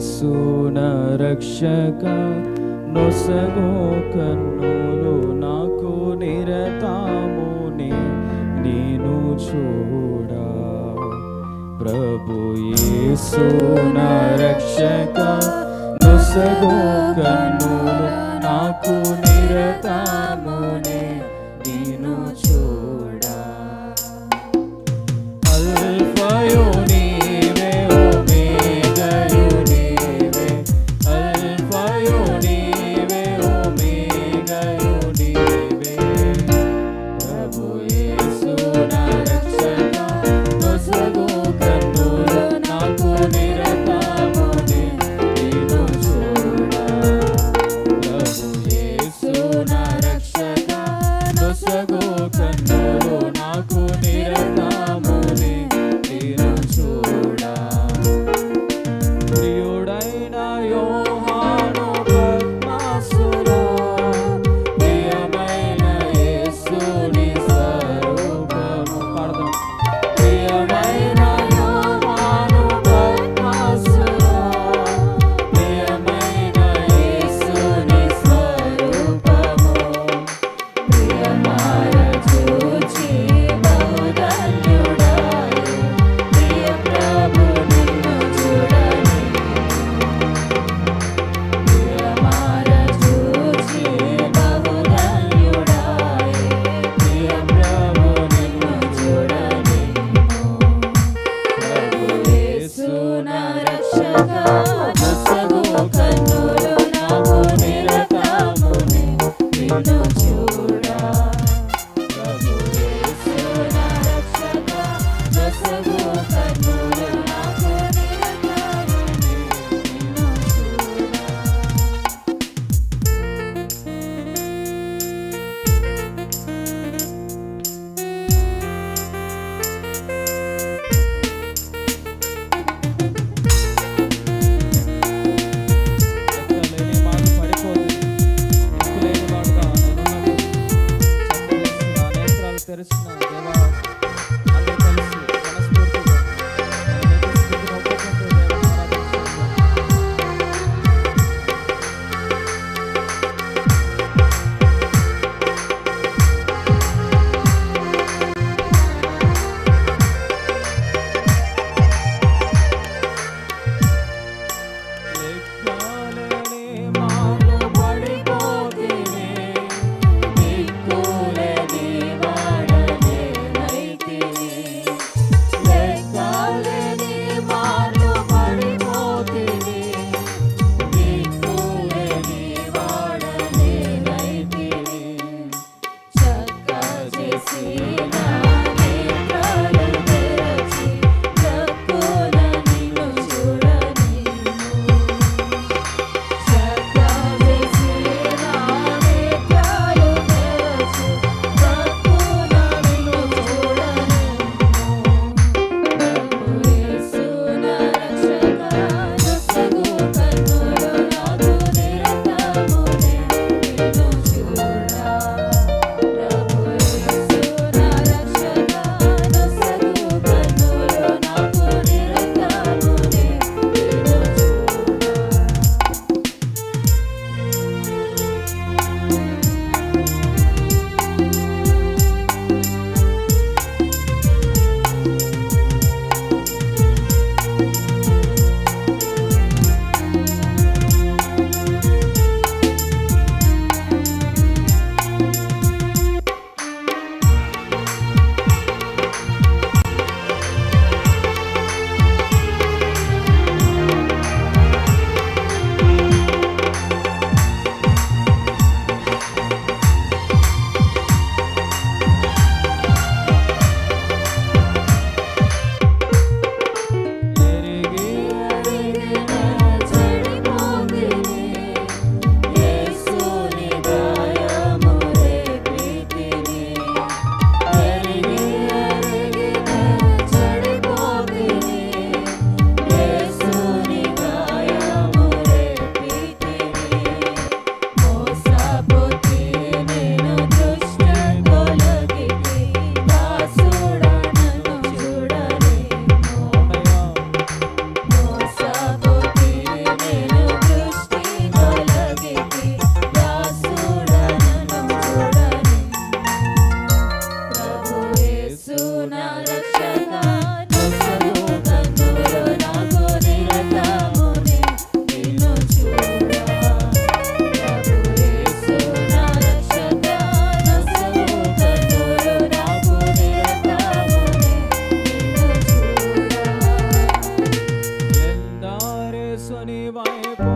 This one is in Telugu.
యేసున రక్షక నొసగో కన్నులు నాకు నిరతాముని నేను చూడా. ప్రభు యేసున రక్షక నొసగో కన్నులు నాకు నిరతాముని నేను చూడా. అల్ఫయు నీవే ఒమేగయు నీవే, అల్ఫయు నీవే ఒమేగయు నీవే. ప్రభు యేసు నా రక్షక నొసగు కన్నులు నాకు నిరతముని నేను చూడా. ప్రభు యేసు నా రక్షక నొసగు కన్నులు నాకు నిరతముని నేను చూడా. ప్రియుడైన యోహాను పద్మాసులో ప్రియమైన యేసుని స్వరూపము పాడదాం. ప్రియమైన యోహాను పద్మాసులో ప్రియమైన యేసుని స్వరూపము ప్రియమార చూచి బహుధన్యుడాయె. ప్రియ ప్రభు నిన్ను చూడని ప్రియమార చూచి బహుధన్యుడాయె. ప్రియ ప్రభు నిన్ను చూడని. ప్రభు యేసు నా రక్షక నొసగు కన్నులు నాకు నిరతముని నిన్ను చూడా. ప్రభు యేసు నా రక్షక నొసగు కన్నులు నాకు నిరతముని నిన్ను చూడా. ఎక్కలేని మాట పడిపోతుంది, దిక్కులేని వాడుగా నేనున్నప్పుడు నా నేత్రాలు తెరుస్తున్నా. దేవా, అందరూ కలిసి మనస్ఫూర్తిగా మన నీతి స్థితిని ఒప్పుకుంటూ దేవుని ఆరాధించుకుందాం. లెక్కలేని మార్లు పడిపోతిని, దిక్కులేని వాడనేనైతిని. లెక్కలేని మార్లు పడిపోతిని, దిక్కులేని వాడనేనైతిని. చక్కచేసి నా నేత్రాలు తెరచి చక్కున నిన్ను చూడని. చక్కచేసి నా నేత్రాలు తెరచి చక్కున నిన్ను చూడని. ప్రభు యేసు నా రక్షక నొసగు కన్నులు నాకు నిరతముని నిన్ను చూడా. ప్రభు యేసు నా రక్షక నొసగు కన్నులు నాకు నిరతముని నిన్ను చూడా. ఎరిగి నీ వైపు